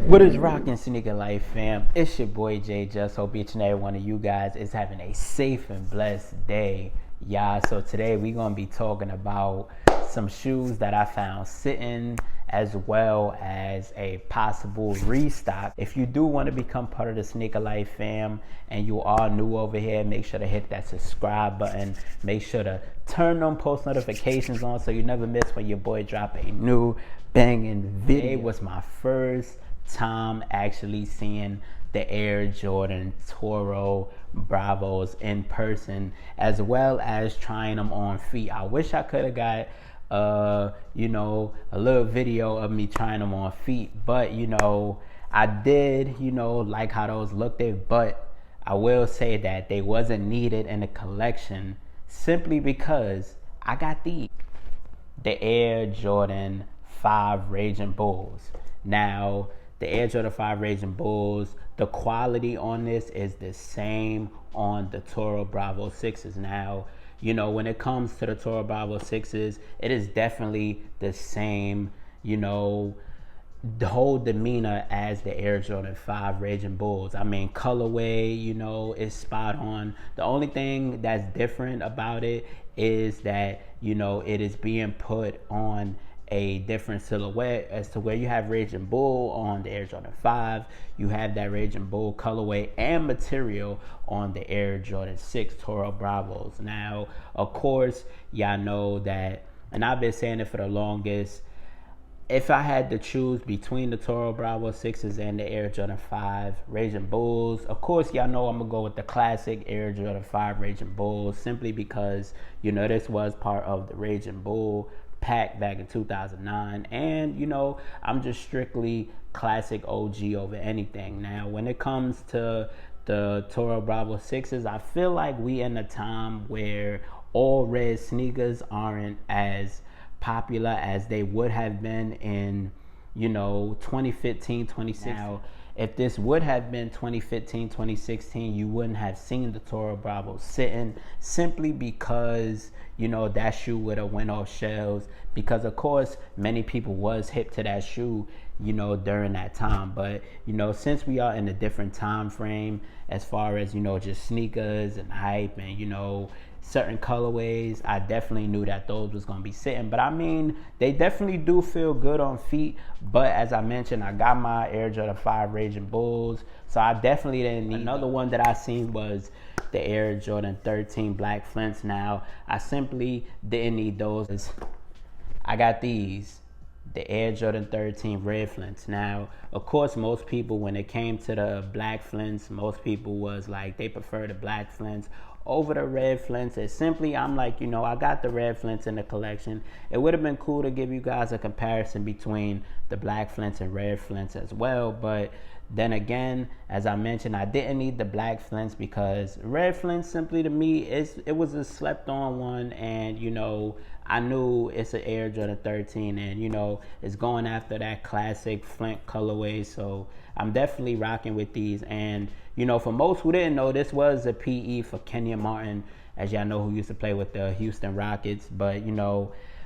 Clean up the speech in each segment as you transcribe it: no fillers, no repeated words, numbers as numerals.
What is rockin' sneaker life, fam? It's your boy J-Jus. Hope each and every one of you guys is having a safe and blessed day, y'all. So today we're gonna be talking about some shoes that I found sitting, as well as a possible restock. If you do want to become part of the sneaker life, fam, and you are new over here, make sure to hit that subscribe button. Make sure to turn on post notifications on so you never miss when your boy drop a new banging video. It was my first time actually seeing the Air Jordan Toro Bravos in person, as well as trying them on feet. I wish I could have got a little video of me trying them on feet, but I did like how those looked there. But I will say that they wasn't needed in the collection simply because I got the Air Jordan 5 Raging Bulls. Now the Air Jordan 5 Raging Bulls, the quality on this is the same on the Toro Bravo 6s. Now, when it comes to the Toro Bravo 6s, it is definitely the same, the whole demeanor as the Air Jordan 5 Raging Bulls. I mean, colorway, is spot on. The only thing that's different about it is that, it is being put on a different silhouette, as to where you have Raging Bull on the Air Jordan 5, you have that Raging Bull colorway and material on the Air Jordan 6 Toro Bravos. Now, of course, y'all know that, and I've been saying it for the longest, if I had to choose between the Toro Bravo 6s and the Air Jordan 5 Raging Bulls, of course, y'all know I'm going to go with the classic Air Jordan 5 Raging Bulls, simply because, this was part of the Raging Bull pack back in 2009, and I'm just strictly classic OG over anything. Now, when it comes to the Toro Bravo 6s, I feel like we in a time where all red sneakers aren't as popular as they would have been in 2015, 2016. Now, if this would have been 2015, 2016, you wouldn't have seen the Toro Bravo sitting, simply because that shoe would have went off shelves, because of course many people was hip to that shoe during that time. But since we are in a different time frame as far as just sneakers and hype and certain colorways, I definitely knew that those was going to be sitting. But I mean, they definitely do feel good on feet. But as I mentioned, I got my Air Jordan 5 Raging Bulls, so I definitely didn't need. Another one that I seen was the Air Jordan 13 Black Flints. Now, I simply didn't need those. I got these, the Air Jordan 13 Red Flints. Now, of course, most people, when it came to the Black Flints, most people was like, they prefer the Black Flints over the Red Flints. It's simply, I'm like, I got the Red Flints in the collection. It would have been cool to give you guys a comparison between the Black Flints and Red Flints as well. But then again, as I mentioned, I didn't need the Black Flints, because Red Flints, simply to me, it was a slept on one. And I knew it's an Air Jordan 13, and it's going after that classic Flint colorway. So I'm definitely rocking with these. And for most who didn't know, this was a PE for Kenyon Martin, as y'all know, who used to play with the Houston Rockets. But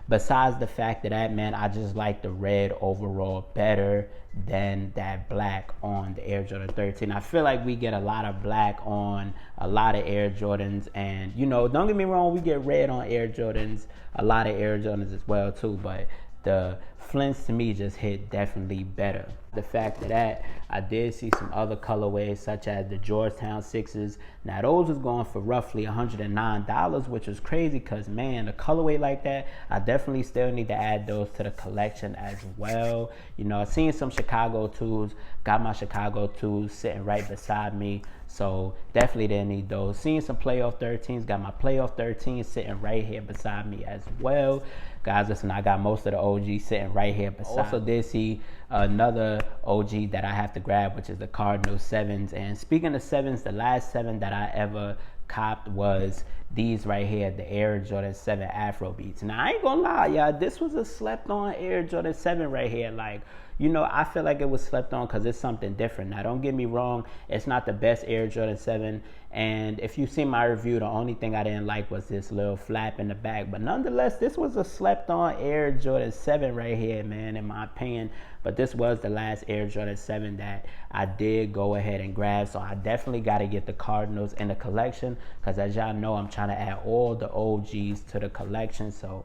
besides the fact of that, man, I just like the red overall better than that black on the Air Jordan 13. I feel like we get a lot of black on a lot of Air Jordans, and don't get me wrong, we get red on Air Jordans, a lot of Air Jordans as well too, but the Flints to me just hit definitely better. The fact of that, I did see some other colorways, such as the Georgetown 6s. Now, those was going for roughly $109, which was crazy, because man, a colorway like that, I definitely still need to add those to the collection as well. I've seen some Chicago 2s, got my Chicago 2s sitting right beside me, so definitely didn't need those. Seeing some playoff 13s, got my playoff 13s sitting right here beside me as well. Guys, listen, I got most of the OG sitting right here beside. Also did see another OG that I have to grab, which is the Cardinal 7s. And speaking of 7s, the last 7 that I ever copped was these right here, the Air Jordan 7 Afro Beats. Now, I ain't gonna lie, y'all, this was a slept on Air Jordan 7 right here. Like, you know, I feel like it was slept on because it's something different. Now, don't get me wrong, it's not the best Air Jordan 7. And if you see my review, the only thing I didn't like was this little flap in the back. But nonetheless, this was a slept on Air Jordan 7 right here, man, in my opinion. But this was the last Air Jordan 7 that I did go ahead and grab. So I definitely got to get the Cardinals in the collection because, as y'all know, I'm trying to add all the OGs to the collection. So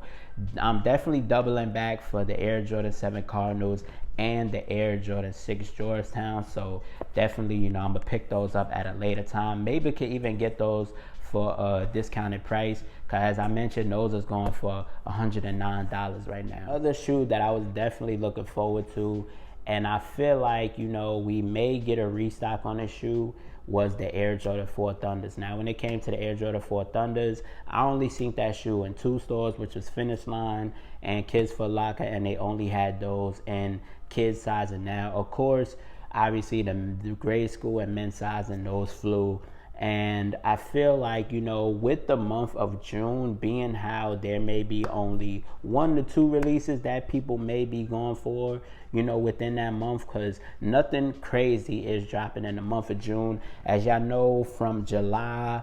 I'm definitely doubling back for the Air Jordan 7 Cardinals and the Air Jordan 6 Georgetown. So definitely, you know, I'm going to pick those up at a later time. Maybe could even get those for a discounted price, because as I mentioned, those is going for $109 right now. Another shoe that I was definitely looking forward to, and I feel like, you know, we may get a restock on this shoe, was the Air Jordan 4 Thunders. Now, when it came to the Air Jordan 4 Thunders, I only seen that shoe in 2 stores, which was Finish Line and Kids Foot Locker, and they only had those in kids size. And now, of course, obviously the grade school and men's size, and those flew. And I feel like, you know, with the month of June being how there may be only 1 to 2 releases that people may be going for, you know, within that month, because nothing crazy is dropping in the month of June. As y'all know, from July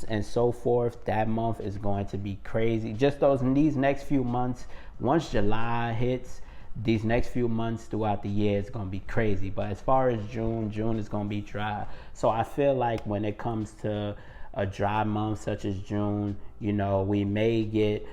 and so forth, that month is going to be crazy. Just these next few months, once July hits, these next few months throughout the year is going to be crazy. But as far as June is going to be dry. So I feel like when it comes to a dry month such as June, you know, we may get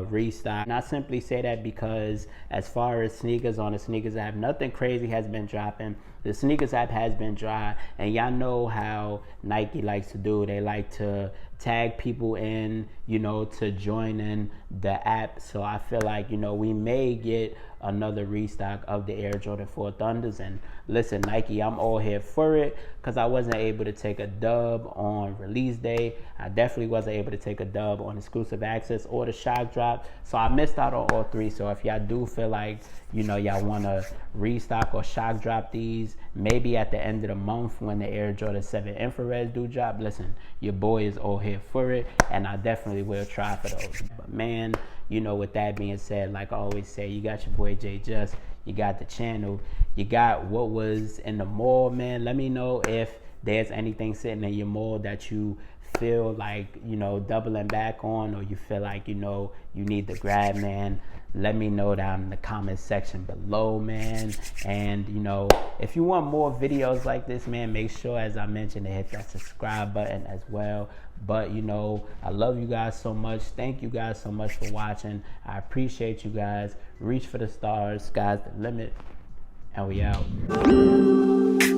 restock. And I simply say that because as far as sneakers on the sneakers app, nothing crazy has been dropping. The sneakers app has been dry, and y'all know how Nike likes to do. They like to tag people in, you know, to join in the app. So I feel like, you know, we may get another restock of the Air Jordan 4 Thunders. And listen, Nike, I'm all here for it, because I wasn't able to take a dub on release day. I definitely wasn't able to take a dub on exclusive access or the shock drop. So I missed out on all 3. So if y'all do feel like, you know, y'all want to restock or shock drop these, maybe at the end of the month when the Air Jordan 7 infrareds do drop, listen, your boy is all here for it, and I definitely will try for those. But man, you know, with that being said, like I always say, you got your boy J-Jus, you got the channel, you got what was in the mall, man. Let me know if there's anything sitting in your mall that you feel like, you know, doubling back on, or you feel like, you know, you need to grab, man. Let me know down in the comment section below, man. And, you know, if you want more videos like this, man, make sure, as I mentioned, to hit that subscribe button as well. But, you know, I love you guys so much. Thank you guys so much for watching. I appreciate you guys. Reach for the stars. Sky's the limit. And we out.